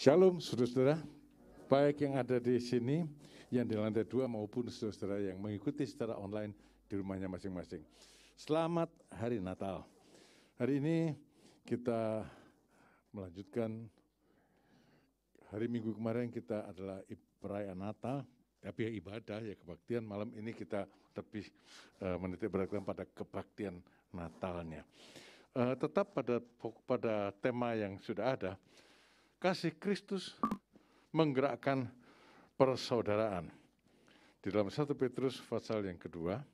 Shalom saudara-saudara, baik yang ada di sini, yang di lantai 2 maupun saudara-saudara yang mengikuti secara online di rumahnya masing-masing. Selamat Hari Natal. Hari ini kita melanjutkan hari Minggu kemarin kita adalah perayaan Natal, tapi ya ibadah, ya kebaktian. Malam ini kita lebih menitik beratkan pada kebaktian Natalnya. Tetap pada tema yang sudah ada, kasih Kristus menggerakkan persaudaraan. Di dalam 1 Petrus pasal yang kedua,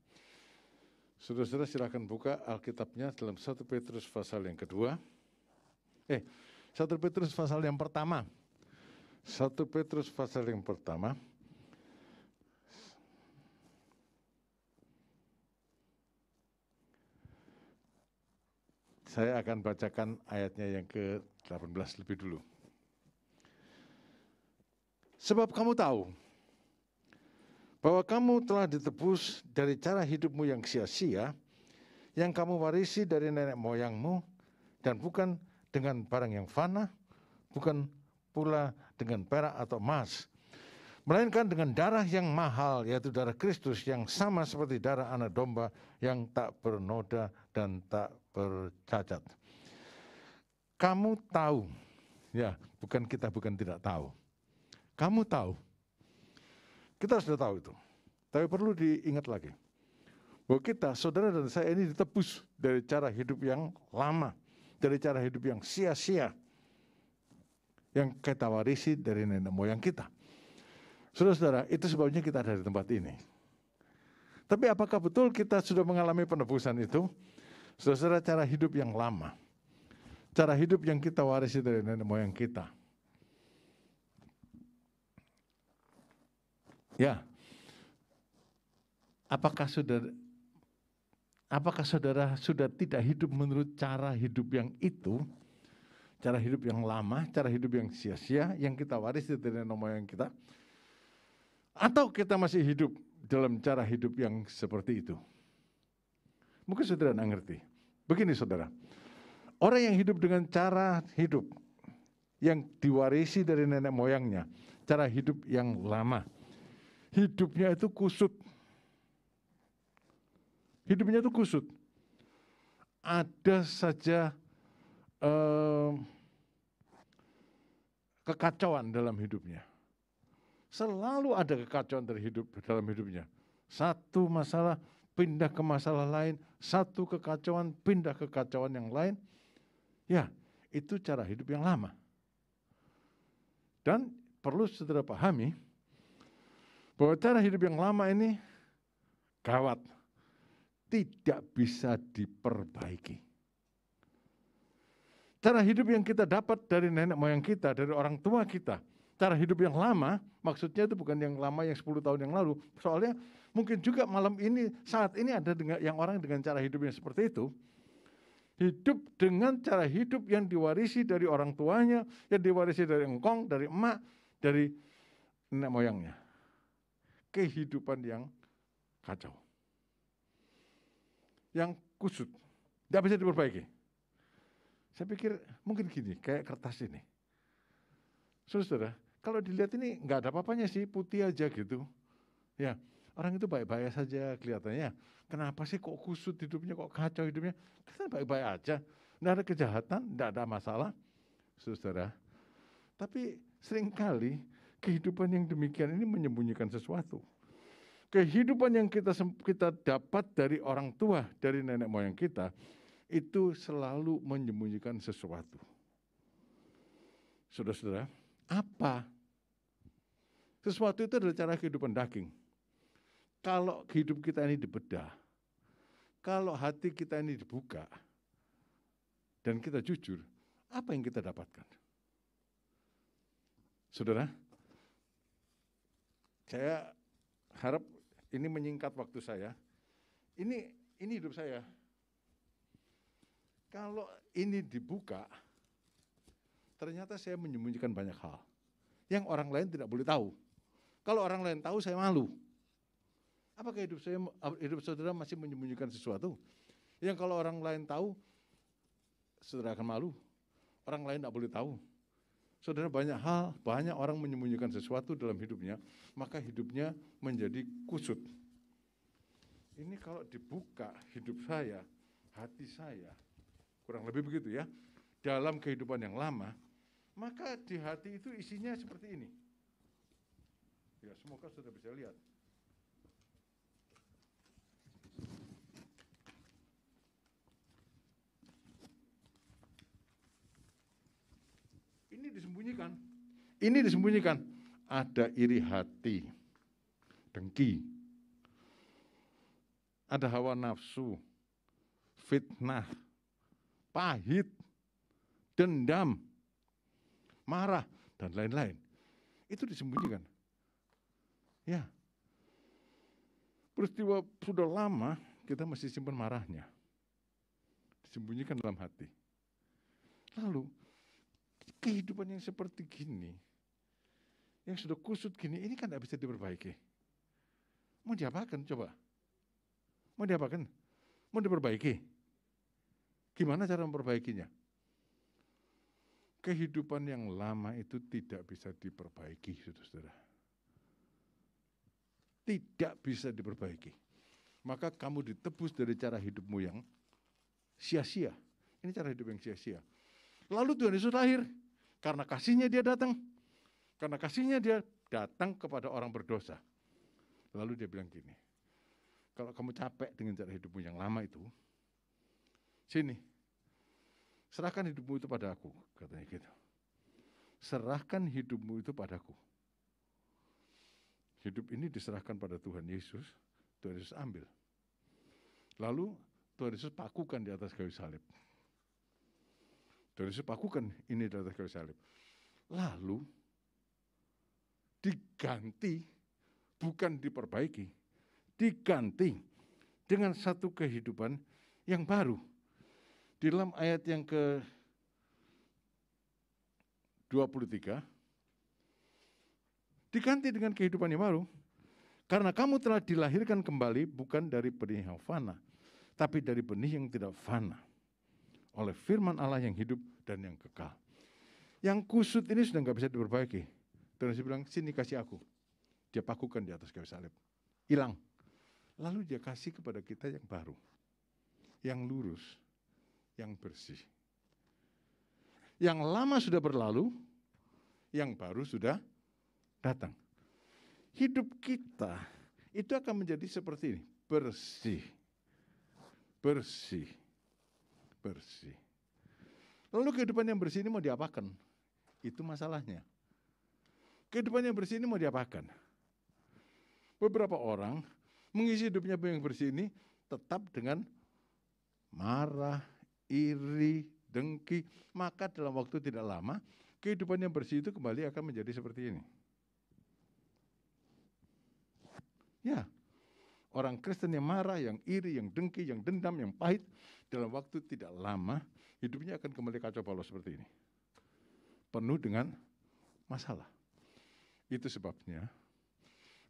saudara-saudara silakan buka Alkitabnya dalam 1 Petrus pasal yang kedua. 1 Petrus pasal yang pertama. 1 Petrus pasal yang pertama. Saya akan bacakan ayatnya yang ke-18 lebih dulu. Sebab kamu tahu bahwa kamu telah ditebus dari cara hidupmu yang sia-sia, yang kamu warisi dari nenek moyangmu, dan bukan dengan barang yang fana, bukan pula dengan perak atau emas, melainkan dengan darah yang mahal, yaitu darah Kristus yang sama seperti darah anak domba yang tak bernoda dan tak bercacat. Kamu tahu, ya bukan tidak tahu. Kamu tahu, kita sudah tahu itu, tapi perlu diingat lagi, bahwa kita, saudara dan saya ini ditebus dari cara hidup yang lama, dari cara hidup yang sia-sia, yang kita warisi dari nenek moyang kita. Saudara-saudara, itu sebabnya kita ada di tempat ini. Tapi apakah betul kita sudah mengalami penebusan itu? Saudara-saudara, cara hidup yang lama, cara hidup yang kita warisi dari nenek moyang kita. Ya, apakah saudara sudah tidak hidup menurut cara hidup yang itu, cara hidup yang lama, cara hidup yang sia-sia, yang kita warisi dari nenek moyang kita? Atau kita masih hidup dalam cara hidup yang seperti itu? Mungkin saudara tidak ngerti. Begini saudara, orang yang hidup dengan cara hidup yang diwarisi dari nenek moyangnya, cara hidup yang lama, hidupnya itu kusut. Hidupnya itu kusut. Ada saja kekacauan dalam hidupnya. Selalu ada kekacauan dalam hidupnya. Satu masalah pindah ke masalah lain, satu kekacauan pindah ke kekacauan yang lain. Ya, itu cara hidup yang lama. Dan perlu saudara pahami, bahwa cara hidup yang lama ini gawat, tidak bisa diperbaiki. Cara hidup yang kita dapat dari nenek moyang kita, dari orang tua kita, cara hidup yang lama, maksudnya itu bukan yang lama yang 10 tahun yang lalu, soalnya mungkin juga malam ini, saat ini ada yang orang dengan cara hidup yang seperti itu, hidup dengan cara hidup yang diwarisi dari orang tuanya, yang diwarisi dari engkong, dari emak, dari nenek moyangnya. Kehidupan yang kacau, yang kusut, tidak bisa diperbaiki. Saya pikir mungkin gini, kayak kertas ini. Saudara, kalau dilihat ini nggak ada apa-apanya sih, putih aja gitu. Ya, orang itu baik-baik saja kelihatannya. Kenapa sih kok kusut hidupnya, kok kacau hidupnya? Kita baik-baik aja, nggak ada kejahatan, nggak ada masalah, saudara. Tapi seringkali kehidupan yang demikian ini menyembunyikan sesuatu. Kehidupan yang kita dapat dari orang tua, dari nenek moyang kita, itu selalu menyembunyikan sesuatu. Saudara-saudara, apa? Sesuatu itu adalah cara kehidupan daging. Kalau hidup kita ini dibedah, kalau hati kita ini dibuka, dan kita jujur, apa yang kita dapatkan? Saudara, saya harap ini menyingkat waktu saya. Ini hidup saya. Kalau ini dibuka, ternyata saya menyembunyikan banyak hal yang orang lain tidak boleh tahu. Kalau orang lain tahu, saya malu. Apakah hidup saudara masih menyembunyikan sesuatu yang kalau orang lain tahu, saudara akan malu? Orang lain tidak boleh tahu. Saudara, banyak orang menyembunyikan sesuatu dalam hidupnya, maka hidupnya menjadi kusut. Ini kalau dibuka hidup saya, hati saya, kurang lebih begitu ya, dalam kehidupan yang lama, maka di hati itu isinya seperti ini. Ya, semoga sudah bisa lihat. Ini disembunyikan. Ada iri hati, dengki, ada hawa nafsu, fitnah, pahit, dendam, marah, dan lain-lain. Itu disembunyikan. Ya, peristiwa sudah lama, kita masih simpan marahnya. Disembunyikan dalam hati. Lalu, kehidupan yang seperti gini, yang sudah kusut gini, ini kan tidak bisa diperbaiki. Mau diapakan coba? Mau diapakan? Mau diperbaiki? Gimana cara memperbaikinya? Kehidupan yang lama itu tidak bisa diperbaiki, saudara. Tidak bisa diperbaiki. Maka kamu ditebus dari cara hidupmu yang sia-sia. Ini cara hidup yang sia-sia. Lalu Tuhan Yesus lahir. Karena kasihnya dia datang. Karena kasihnya dia datang kepada orang berdosa. Lalu dia bilang gini, kalau kamu capek dengan cara hidupmu yang lama itu, sini, serahkan hidupmu itu pada aku, katanya gitu. Serahkan hidupmu itu padaku. Hidup ini diserahkan pada Tuhan Yesus ambil. Lalu Tuhan Yesus pakukan di atas kayu salib. Tuhan Yesus pakukan ini di atas kayu salib. Lalu diganti, bukan diperbaiki, diganti dengan satu kehidupan yang baru. Di dalam ayat yang ke-23, diganti dengan kehidupan yang baru. Karena kamu telah dilahirkan kembali bukan dari benih yang fana, tapi dari benih yang tidak fana. Oleh firman Allah yang hidup dan yang kekal. Yang kusut ini sudah nggak bisa diperbaiki. Tuhan Yesus bilang, sini kasih aku. Dia pakukan di atas kayu salib. Hilang. Lalu dia kasih kepada kita yang baru. Yang lurus. Yang bersih. Yang lama sudah berlalu. Yang baru sudah datang. Hidup kita itu akan menjadi seperti ini. Bersih. Bersih. Bersih. Lalu kehidupan yang bersih ini mau diapakan? Itu masalahnya. Kehidupan yang bersih ini mau diapakan? Beberapa orang mengisi hidupnya yang bersih ini tetap dengan marah, iri, dengki. Maka dalam waktu tidak lama, kehidupan yang bersih itu kembali akan menjadi seperti ini. Ya, orang Kristen yang marah, yang iri, yang dengki, yang dendam, yang pahit, dalam waktu tidak lama, hidupnya akan kembali kacau balau seperti ini. Penuh dengan masalah. Itu sebabnya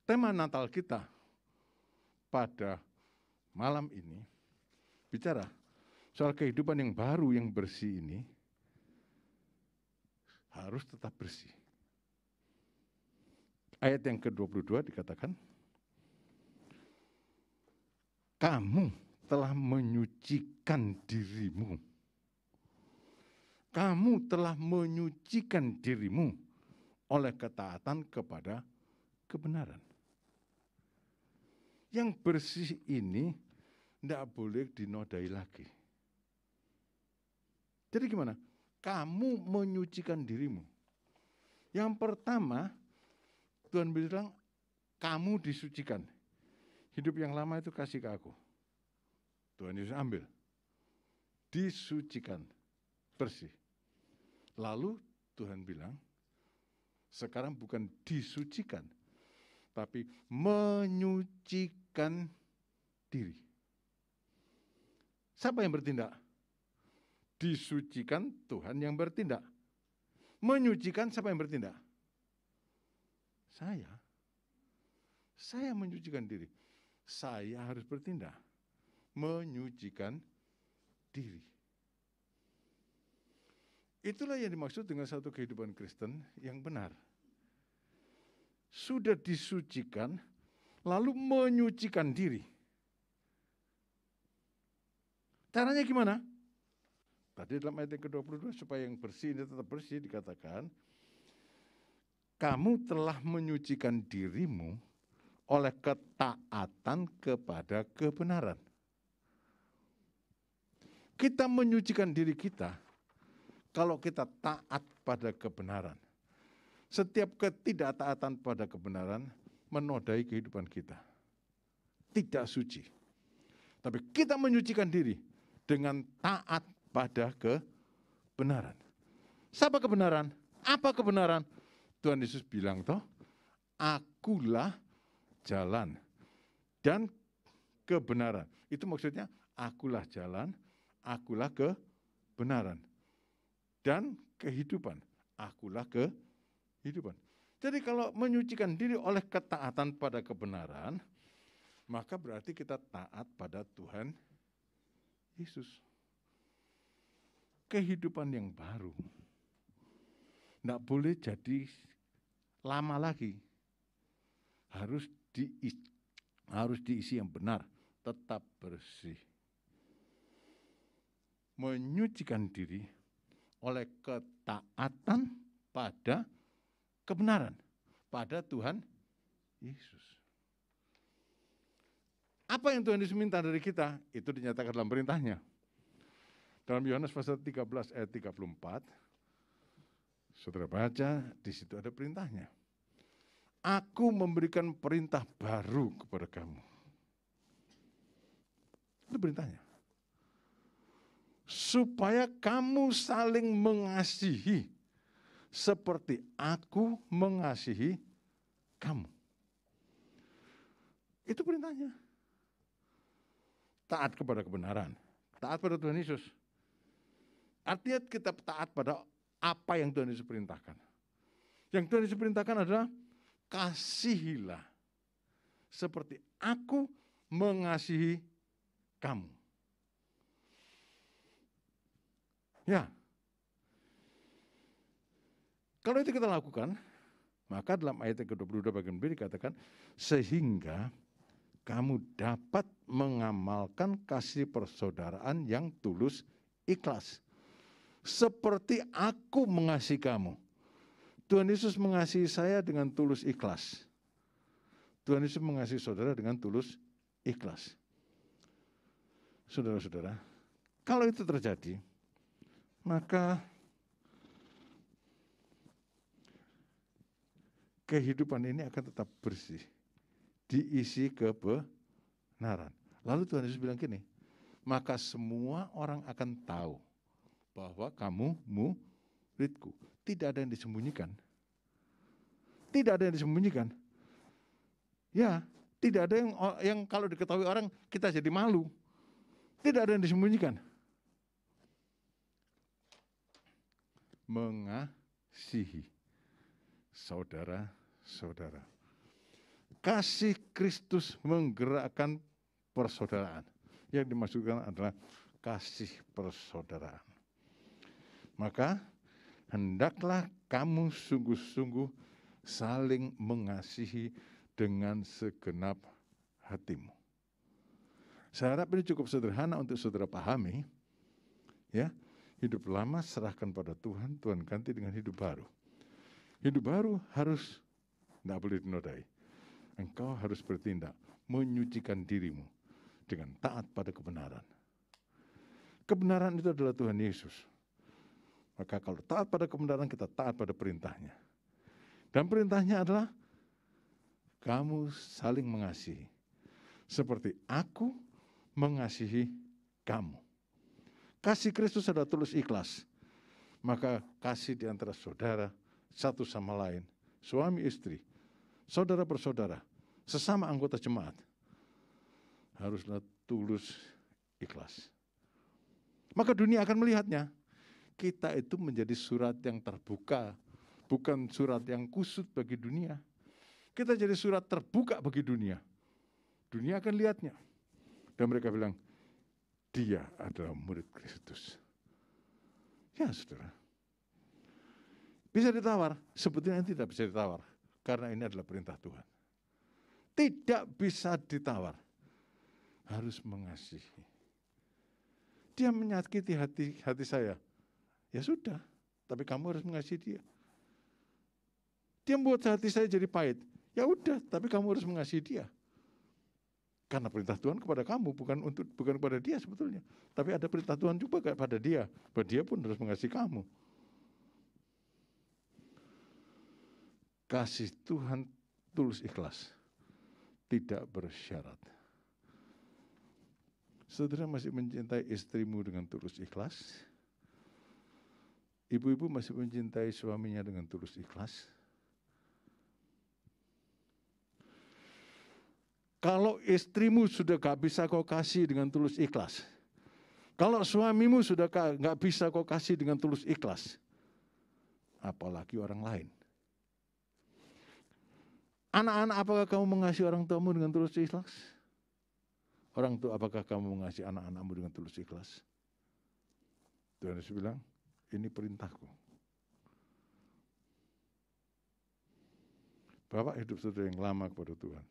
tema Natal kita pada malam ini bicara soal kehidupan yang baru, yang bersih ini harus tetap bersih. Ayat yang ke-22 dikatakan, kamu telah menyucikan dirimu. Kamu telah menyucikan dirimu oleh ketaatan kepada kebenaran. Yang bersih ini tidak boleh dinodai lagi. Jadi gimana? Kamu menyucikan dirimu. Yang pertama, Tuhan bilang, kamu disucikan. Hidup yang lama itu kasih ke aku. Tuhan Yesus ambil. Disucikan. Bersih. Lalu Tuhan bilang, sekarang bukan disucikan, tapi menyucikan diri. Siapa yang bertindak? Disucikan Tuhan yang bertindak. Menyucikan siapa yang bertindak? Saya. Saya menyucikan diri. Saya harus bertindak. Menyucikan diri. Itulah yang dimaksud dengan satu kehidupan Kristen yang benar. Sudah disucikan, lalu menyucikan diri. Caranya gimana? Tadi dalam ayat yang ke-22, supaya yang bersih ini tetap bersih, dikatakan, kamu telah menyucikan dirimu oleh ketaatan kepada kebenaran. Kita menyucikan diri kita kalau kita taat pada kebenaran. Setiap ketidaktaatan pada kebenaran menodai kehidupan kita. Tidak suci. Tapi kita menyucikan diri dengan taat pada kebenaran. Siapa kebenaran? Apa kebenaran? Tuhan Yesus bilang toh, akulah jalan dan kebenaran. Itu maksudnya akulah jalan, akulah kebenaran dan kehidupan. Akulah kehidupan. Jadi kalau menyucikan diri oleh ketaatan pada kebenaran, maka berarti kita taat pada Tuhan Yesus. Kehidupan yang baru. Tidak boleh jadi lama lagi. Harus diisi yang benar, tetap bersih. Menyucikan diri oleh ketaatan pada kebenaran, pada Tuhan Yesus. Apa yang Tuhan Yesus minta dari kita, itu dinyatakan dalam perintahnya. Dalam Yohanes pasal 13 ayat 34, saudara baca, di situ ada perintahnya. Aku memberikan perintah baru kepada kamu. Itu perintahnya. Supaya kamu saling mengasihi seperti aku mengasihi kamu. Itu perintahnya. Taat kepada kebenaran. Taat pada Tuhan Yesus. Artinya kita taat pada apa yang Tuhan Yesus perintahkan. Yang Tuhan Yesus perintahkan adalah kasihilah seperti aku mengasihi kamu. Ya. Kalau itu kita lakukan, maka dalam ayat yang ke-22 bagian B dikatakan, sehingga kamu dapat mengamalkan kasih persaudaraan yang tulus ikhlas. Seperti aku mengasihi kamu. Tuhan Yesus mengasihi saya dengan tulus ikhlas. Tuhan Yesus mengasihi saudara dengan tulus ikhlas. Saudara-saudara, kalau itu terjadi, maka kehidupan ini akan tetap bersih, diisi kebenaran. Lalu Tuhan Yesus bilang gini, maka semua orang akan tahu bahwa kamu muridku. Tidak ada yang disembunyikan. Tidak ada yang disembunyikan. Ya, tidak ada yang kalau diketahui orang kita jadi malu. Tidak ada yang disembunyikan. Mengasihi saudara-saudara. Kasih Kristus menggerakkan persaudaraan. Yang dimaksudkan adalah kasih persaudaraan. Maka hendaklah kamu sungguh-sungguh saling mengasihi dengan segenap hatimu. Saya harap ini cukup sederhana untuk saudara pahami. Ya, hidup lama serahkan pada Tuhan, Tuhan ganti dengan hidup baru. Hidup baru harus tidak boleh dinodai. Engkau harus bertindak, menyucikan dirimu dengan taat pada kebenaran. Kebenaran itu adalah Tuhan Yesus. Maka kalau taat pada kebenaran, kita taat pada perintahnya. Dan perintahnya adalah, kamu saling mengasihi. Seperti aku mengasihi kamu. Kasih Kristus adalah tulus ikhlas. Maka kasih di antara saudara, satu sama lain, suami istri, saudara bersaudara, sesama anggota jemaat, haruslah tulus ikhlas. Maka dunia akan melihatnya. Kita itu menjadi surat yang terbuka, bukan surat yang kusut bagi dunia. Kita jadi surat terbuka bagi dunia. Dunia akan lihatnya. Dan mereka bilang, dia adalah murid Kristus. Ya saudara, Bisa ditawar? Sebetulnya tidak bisa ditawar. Karena ini adalah perintah Tuhan. Tidak bisa ditawar. Harus mengasihi. Dia menyakiti hati saya. Ya sudah, tapi kamu harus mengasihi dia. Dia membuat hati saya jadi pahit. Ya udah, tapi kamu harus mengasihi dia. Karena perintah Tuhan kepada kamu, bukan kepada dia sebetulnya. Tapi ada perintah Tuhan juga kepada dia. Bahwa dia pun harus mengasihi kamu. Kasih Tuhan tulus ikhlas. Tidak bersyarat. Saudara masih mencintai istrimu dengan tulus ikhlas? Ibu-ibu masih mencintai suaminya dengan tulus ikhlas? Kalau istrimu sudah gak bisa kau kasih dengan tulus ikhlas, kalau suamimu sudah gak bisa kau kasih dengan tulus ikhlas, apalagi orang lain. Anak-anak, apakah kamu mengasihi orang tuamu dengan tulus ikhlas? Orang tua, apakah kamu mengasihi anak-anakmu dengan tulus ikhlas? Tuhan Yesus bilang, ini perintahku. Bapak hidup saudara yang lama kepada Tuhan.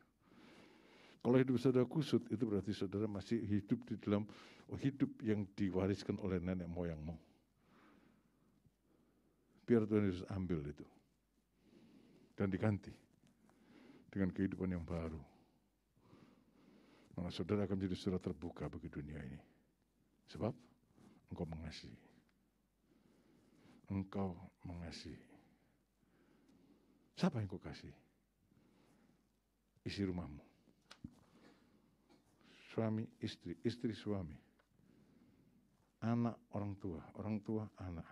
Kalau hidup saudara kusut, itu berarti saudara masih hidup di dalam hidup yang diwariskan oleh nenek moyangmu. Biar Tuhan Yesus ambil itu. Dan diganti dengan kehidupan yang baru. Maka saudara akan menjadi saudara terbuka bagi dunia ini. Sebab engkau mengasihi. Engkau mengasihi. Siapa yang kau kasih? Isi rumahmu. Suami, istri suami. Anak, orang tua, anak.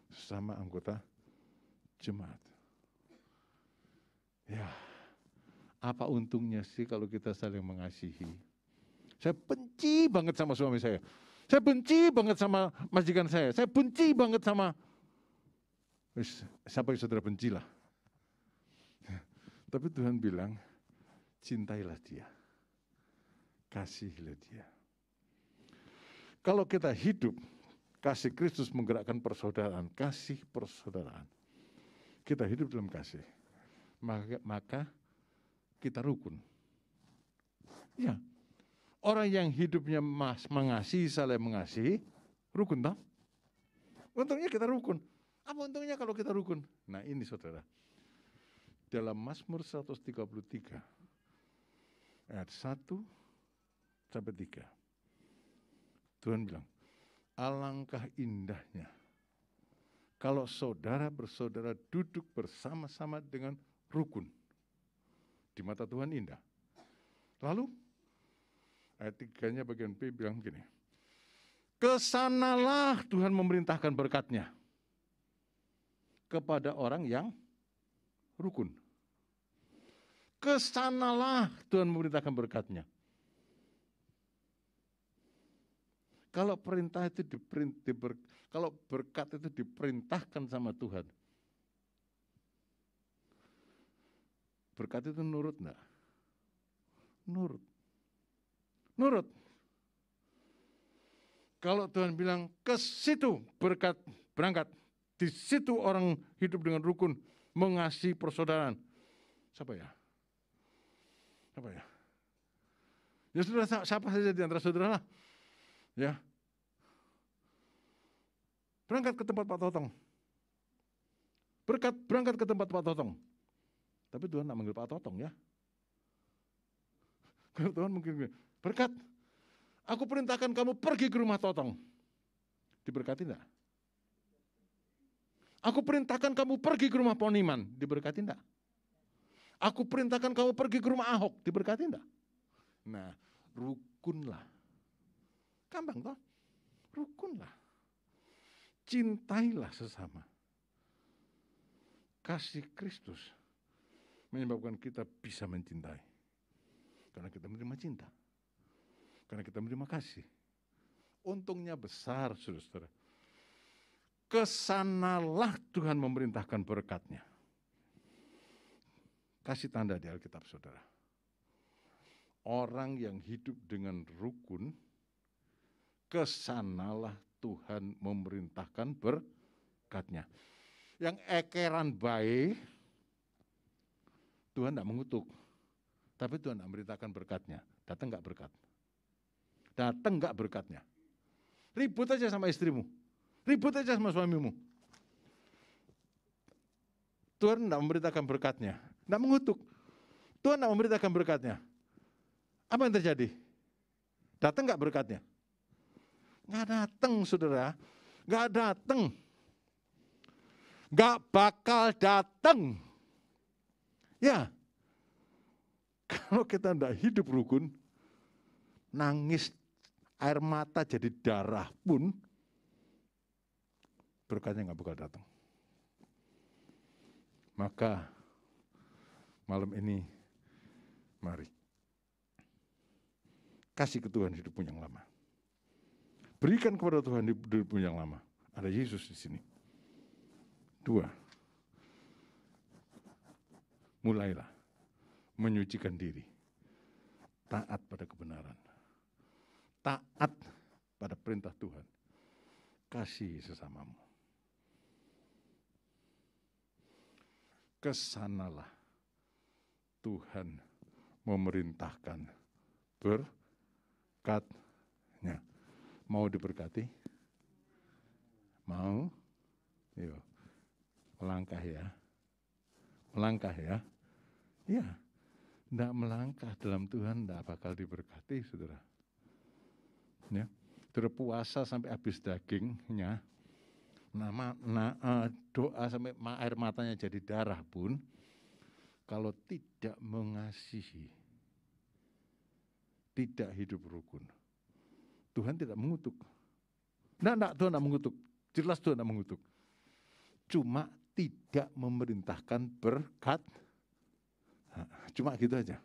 Sesama anggota jemaat. Ya, apa untungnya sih kalau kita saling mengasihi? Saya benci banget sama suami saya. Saya benci banget sama majikan saya. Saya benci banget sama... Siapa yang saudara bencilah. Tapi Tuhan bilang, cintailah dia. Kasihilah dia. Kalau kita hidup, kasih Kristus menggerakkan persaudaraan, kasih persaudaraan. Kita hidup dalam kasih. Maka kita rukun. Ya, orang yang hidupnya mengasihi, saling mengasihi, rukun tak? Untungnya kita rukun. Apa untungnya kalau kita rukun? Nah ini saudara. Dalam Mazmur 133, ayat 1-3. Tuhan bilang, alangkah indahnya kalau saudara bersaudara duduk bersama-sama dengan rukun. Di mata Tuhan indah. Lalu, ayat 3-nya bagian B bilang begini, kesanalah Tuhan memerintahkan berkat-Nya kepada orang yang rukun. Kesanalah Tuhan memerintahkan berkat-Nya. Kalau perintah itu kalau berkat itu diperintahkan sama Tuhan, berkat itu nurut enggak? Nurut. Kalau Tuhan bilang ke situ berkat berangkat, di situ orang hidup dengan rukun, mengasihi persaudaraan. Siapa ya? Ya saudara, siapa saja di antara saudara lah. Ya. Berangkat ke tempat Pak Totong. Berangkat ke tempat Pak Totong. Tapi Tuhan tidak manggil Pak Totong ya. Kalau Tuhan mungkin berkat, aku perintahkan kamu pergi ke rumah Totong. Diberkati enggak? Aku perintahkan kamu pergi ke rumah Poniman. Diberkati enggak? Aku perintahkan kamu pergi ke rumah Ahok. Diberkati enggak? Nah, rukunlah. Gampang toh? Rukunlah. Cintailah sesama. Kasih Kristus menyebabkan kita bisa mencintai. Karena kita menerima cinta. Karena kita menerima kasih. Untungnya besar, saudara-saudara. Kesanalah Tuhan memerintahkan berkat-Nya. Kasih tanda di Alkitab, saudara. Orang yang hidup dengan rukun, kesanalah Tuhan memerintahkan berkat-Nya. yang ekeran baik, Tuhan tidak mengutuk. Tapi Tuhan tidak memberitakan berkatnya. Datang enggak berkat? Datang enggak berkatnya? Ribut aja sama istrimu. Ribut aja sama suamimu. Tuhan tidak memberitakan berkatnya. Tidak mengutuk. Tuhan tidak memberitakan berkatnya. Apa yang terjadi? Datang enggak berkatnya? Enggak datang, saudara. Enggak datang. Enggak bakal datang. Ya, kalau kita tidak hidup rukun, nangis air mata jadi darah pun, berkatnya nggak bakal datang. Maka malam ini, mari kasih ke Tuhan hidupmu yang lama. Berikan kepada Tuhan hidupmu yang lama. Ada Yesus di sini. 2, mulailah menyucikan diri. Taat pada kebenaran. Taat pada perintah Tuhan. Kasih sesamamu. Kesanalah Tuhan memerintahkan berkatnya. Mau diberkati? Mau? Yuk. Melangkah ya. Melangkah ya. Iya. Tidak melangkah dalam Tuhan tidak bakal diberkati, saudara. Ya. Berpuasa sampai habis dagingnya, doa sampai air matanya jadi darah pun, kalau tidak mengasihi, tidak hidup rukun, Tuhan tidak mengutuk. Tidak, Tuhan tidak mengutuk. Jelas Tuhan tidak mengutuk. Cuma tidak memerintahkan berkat. Cuma gitu aja.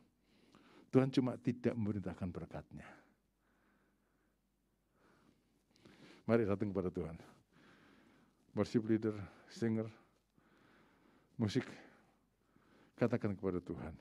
Tuhan cuma tidak memerintahkan berkatnya. Mari datang kepada Tuhan. Worship leader, singer, musik, katakan kepada Tuhan.